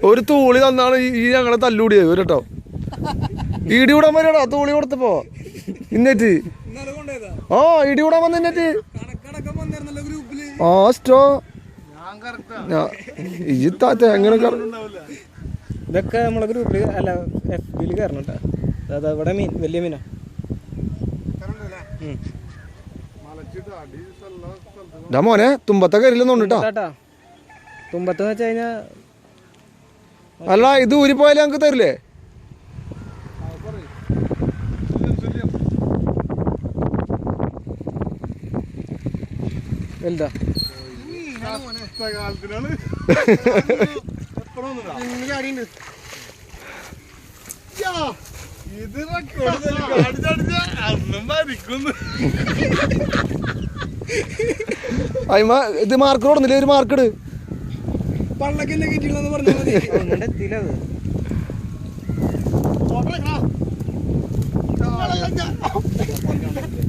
ഒരു തൂളി തന്നാണ് ഈ ഞങ്ങളെ തല്ലൂടിയത് കേട്ടോ. ഇടി വിടാൻ വരാടാ തൂളി കൊടുത്തപ്പോ ഇന്നേറ്റ്. ആ ഇടി വിടാൻ വന്ന ഇന്നേറ്റ്. ആ സ്റ്റോ എങ്ങനെ ഇതൊക്കെ നമ്മളെ ഗ്രൂപ്പില് അല്ല FB ല് കയറണം കേട്ടോ. അതാ ഇവിടെ മീൻ വലിയ മീനാ. മോനെ തുമ്പത്തെ കരില്ലെന്നുണ്ട് കേട്ടോ. തുമ്പത്തെന്ന് വെച്ച് കഴിഞ്ഞാ അല്ല ഇത് ഊരിപ്പോയാലേ ഞങ്ങക്ക് തരില്ലേ? വലുതാ ഇത് മാർക്ക് കൊടുന്നില്ലേ? ഒരു മാർക്കിട് പള്ളക്കല്ലേ കിട്ടിയെന്ന് പറഞ്ഞാൽ